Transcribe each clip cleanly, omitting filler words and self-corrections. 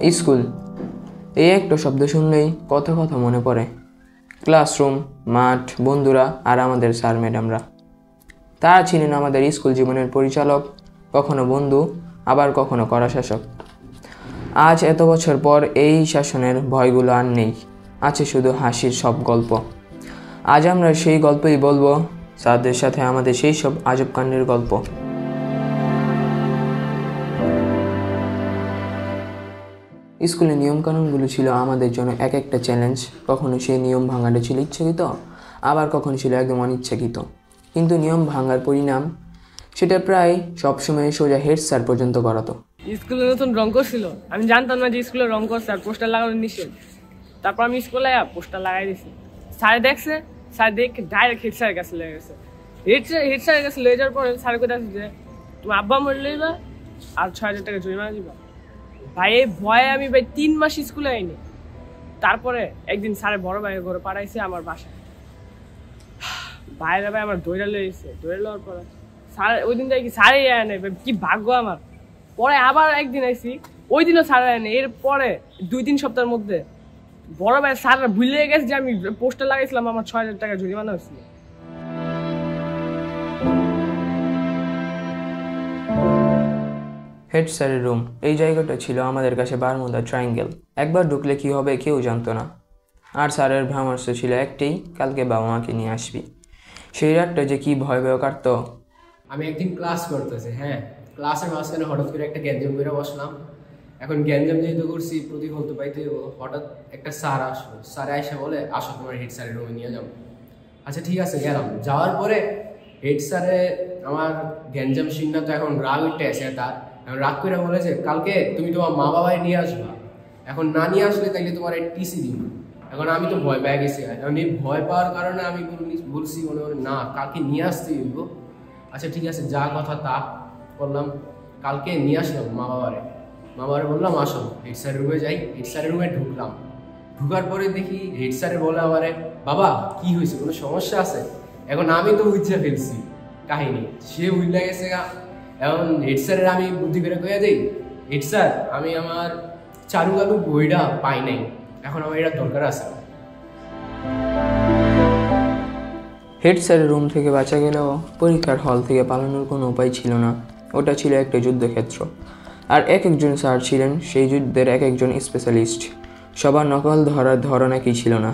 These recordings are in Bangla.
স্কুল, এই একটা শব্দ শুনলেই কত কথা মনে পড়ে। ক্লাসরুম, মাঠ, বন্ধুরা আর আমাদের স্যার ম্যাডামরা। তারা ছিলেন আমাদের স্কুল জীবনের পরিচালক, কখনো বন্ধু, আবার কখনো কড়া শাসক। আজ এত বছর পর এই শাসনের ভয়গুলো আর নেই, আছে শুধু হাসির সব গল্প। আজ আমরা সেই গল্পই বলবো, স্যারদের সাথে আমাদের সেই সব আজব কাণ্ডের গল্প। স্কুলের নিয়মকানুনগুলো ছিল আমাদের জন্য এক একটা চ্যালেঞ্জ। কখনো সেই নিয়ম ভাঙাটা ছিল ইচ্ছাকৃত, আবার কখনো ছিল একদম অনিচ্ছাকৃত। কিন্তু নিয়ম ভাঙার পরিণাম সেটা প্রায় সবসময় সোজা হেড স্যার পর্যন্ত করাতো। স্কুলে নতুন রং করছিল, আমি জানতাম না যে স্কুলে রং করছে আর পোস্টার লাগানো নিষেধ। তারপর আমি স্কুলে পোস্টার লাগাই দিছি। স্যার দেখছে, স্যার দেখে ডাইরেক্ট হেড স্যারের কাছে লেগে গেছে। হেড স্যারের কাছে লেগে যাওয়ার পরে স্যার কোথায় আছে যে তুমি আব্বা মরে লইবা আর 6,000 টাকা জরিমানা দিবা। ভাই এই ভয়ে আমি 3 মাস স্কুলে আইনি। তারপরে একদিন স্যারের বড় ভাইয়ের ঘরে পাঠাইছে আমার বাসায়। ভাইরা ভাই আমার দৌড়া লইছে, দৌড়া লওয়ার পরে স্যার ওই দিন কি স্যারই আনে, কি ভাগ্য আমার। পরে আবার একদিন আইসি, ওই দিনও স্যার আনে। এরপরে 2-3 সপ্তাহের মধ্যে বড় ভাই স্যাররা ভুলে গেছে যে আমি পোস্টার লাগাইছিলাম, আমার 6,000 টাকা জরিমানা হয়েছিল। হেড স্যারের রুম, এই জায়গাটা ছিল আমাদের কাছে বারমুদা ট্রায়াঙ্গেল। একবার ঢুকলে কি হবে কেউ জানতো না। আর স্যারের পরামর্শ ছিল একটাই, কালকে বাবা মাকে নিয়ে আসবি। সেই রাতটা যে কি ভয় ভয় কাটতো। আমি একদিন ক্লাস করতেছি, ক্লাসের মাঝখানে হঠাৎ করে একটা গ্যাঞ্জাম করে বসলাম। এখন গ্যাঞ্জাম যেহেতু করছি প্রতিফল তো পাইতে হবো। হঠাৎ একটা স্যার আসলো, স্যার আইসা বলে আসো তোমার হেড স্যারের রুমে নিয়ে যাবো। আচ্ছা ঠিক আছে, গেলাম। যাওয়ার পরে হেড স্যারে আমার গ্যাঞ্জাম সিন্না তো এখন রাগ উঠতে আসে, তার এখন রাগ করে বলে যে কালকে তুমি তোমার মা বাবাই নিয়ে আসবা, এখন না নিয়ে আসলে তাইলে তোমার টিসি দিব। এখন আমি তো ভয় পেয়ে গেছি, এখন এই ভয় পাওয়ার কারণে আমি বলছি মনে মনে না কালকে নিয়ে আসতেই হইব। আচ্ছা ঠিক আছে, যা কথা তা করলাম। কালকে নিয়ে আসলাম মা বাবারে বললাম আসো হেড স্যারের রুমে যাই। হেড স্যারের রুমে ঢুকলাম। ঢুকার পরে দেখি হেড স্যারে বলে আমারে বাবা কি হয়েছে, কোনো সমস্যা আছে? এখন আমি তো বুঝতে ফেলছি কাহিনী, সে বুঝলে গেছে। এখন হেড স্যারের আমি বুদ্ধি করে কইয়া দিই, হেড স্যার আমি আমার চারুকালু বইটা পাই নাই, এখন আমার এটা দরকার আছে। হেড স্যারের রুম থেকে বাঁচা গেলেও পরীক্ষার হল থেকে পালানোর কোনো উপায় ছিল না। ওটা ছিল একটা যুদ্ধক্ষেত্র, আর এক একজন স্যার ছিলেন সেই যুদ্ধের এক একজন স্পেশালিস্ট। সবার নকল ধরার ধরন একই ছিল না।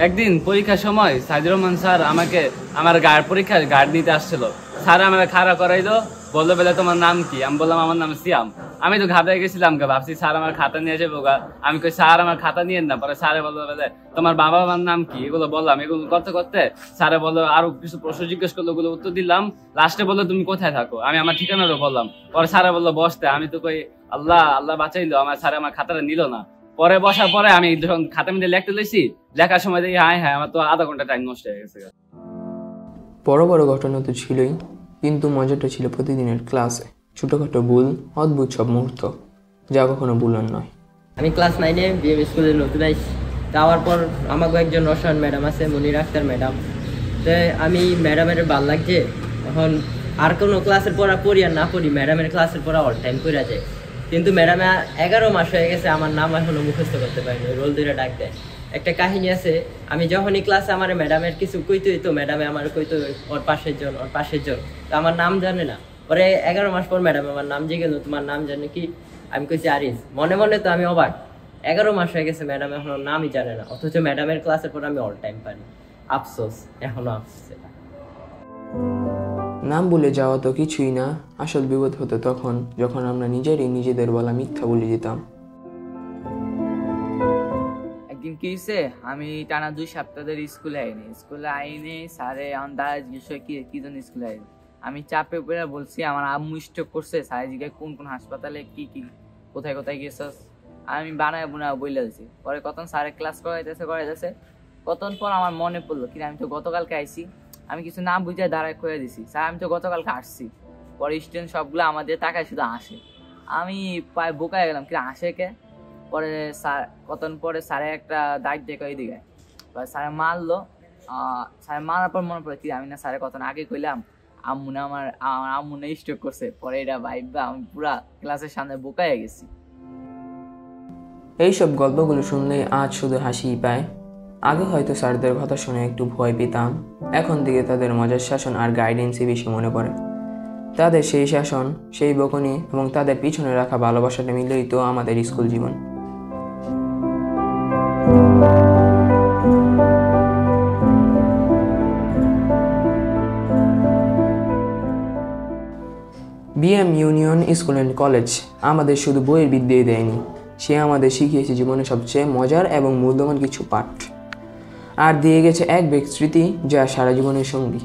একদিন পরীক্ষার সময় সাইদুর রহমান স্যার আমাকে আমার পরীক্ষার গার্ড নিতে আসছিল। স্যার আমাকে খাড়া করাইলো, বললো বেলা তোমার নাম কি? আমি বললাম আমার নাম সিয়াম। আমি তো ঘাবড়ে গেছিলাম, ভাবছি স্যার আমার খাতা নিয়ে যাবো। আমি কই স্যার আমার খাতা নিয়ে না। পরে স্যারে বললো বেলা তোমার বাবা মার নাম কি? এগুলো বললাম। এগুলো করতে করতে স্যারে বললো আরো কিছু প্রশ্ন জিজ্ঞেস করলো, ওগুলো উত্তর দিলাম। লাস্টে বললো তুমি কোথায় থাকো? আমি আমার ঠিকানারও বললাম। পরে স্যারে বললো বসতে। আমি তো কই আল্লাহ আল্লাহ বাঁচাইলো, আমার স্যারে আমার খাতাটা নিল না। পরে বসার পরে আমি যখন খাতা মিলে লিখতে লেছি, লেখার সময় দেখি হ্যাঁ আমার তো আধা ঘন্টা টাইম নষ্ট হয়ে গেছে। বড় বড় ঘটনা তো ছিলই, কিন্তু মজাটা ছিল প্রতিদিনের ক্লাসে ছোটোখাটো ভুল, অদ্ভুত সব মুহূর্ত, যা কখনো ভুলার নয়। আমি ক্লাস 9-এ বিএম স্কুলে নতুন আইসি। যাওয়ার পর আমাকে একজন রসায়ন ম্যাডাম আছে, মনির আক্তার ম্যাডাম। তো আমি ম্যাডামের ভাল লাগছে। এখন আর কোনো ক্লাসের পড়া পড়ি আর না পড়ি, ম্যাডামের ক্লাসের পড়া অল টাইম করে যায়। কিন্তু ম্যাডামে 11 মাস হয়ে গেছে আমার নাম এখনো মুখস্থ করতে পারিনি, রোল ধরে ডাক দেয়। একটা কাহিনী আছে, আমি যখনই ক্লাসে আমার ম্যাডামের কিছু কইতে হইতো, ম্যাডামে আমার কইতো ওর পাশের জন তো আমার নাম জানে না। পরে 11 মাস পর ম্যাডাম আমার নাম জিজ্ঞেস, তোমার নাম জানে কি? আমি কইছি আরিস। মনে মনে তো আমি অবাক, 11 মাস হয়ে গেছে ম্যাডাম এখনো নামই জানে না, অথচ ম্যাডামের ক্লাসের পর আমি অল টাইম পারি। আফসোস, এখনো আফসোস। নাম ভুলে যাওয়া তো কিছুই না, আসল বিপদ হতো তখন যখন আমরা নিজেদের বলা মিথ্যা বলে দিতাম। একদিন কি হয়েছে, আমি টানা 2 সপ্তাহ ধরে স্কুলে আইনি। স্যারে আমার দ্বারা জিজ্ঞেস কি জন্য স্কুলে আইনি। আমি চাপে পড়ে বলছি আমার আম্মু স্ট্রোক করছে। স্যারে জিজ্ঞাসা কোন হাসপাতালে কি কোথায় কোথায় গেছস। আমি বানায় বুনায় বইলে দিছি। পরে কতক্ষণ স্যারে ক্লাস করাইতেছে কতক্ষণ পর আমার মনে পড়লো কি আমি তো গতকালকে আইছি, আমি কিছু না বুঝে দাঁড়ায় খুঁয়ে দিছি। স্যার আমি তো গতকালকে আসছি। পরে স্টুডেন্ট সবগুলো আমাদের তাকায় শুধু আসে। আমি প্রায় বোকায় গেলাম, কি আসে কে? পরে স্যার কতক্ষণ পরে স্যারে একটা দায়িত্ব দেখো এইদিকে, স্যারে মারলো। স্যারে মারার পর মনে পড়ে কি আমি না স্যারে কতক্ষণ আগে কইলাম আমার আম্মু না স্ট্রোক করছে। পরে এটা ভাইবা আমি পুরা ক্লাসের সামনে বোকায় গেছি। এইসব গল্পগুলো শুনলেই আজ শুধু হাসিই পায়। আগে হয়তো স্যারদের কথা শুনে একটু ভয় পেতাম, এখন থেকে তাদের মজার শাসন আর গাইডেন্সই বেশি মনে পড়ে। তাদের সেই শাসন, সেই বকুনি এবং তাদের পিছনে রাখা ভালোবাসাটা মিলেই তো আমাদের স্কুল জীবন। BM union school and college আমাদের শুধু বইয়ের বিদ্যাই দেয়নি, সে আমাদের শিখিয়েছে জীবনে সবচেয়ে মজার এবং মূল্যবান কিছু পাঠ, আর দিয়ে গেছে এক ব্যক্তি স্মৃতি যা সারা জীবনের সঙ্গী।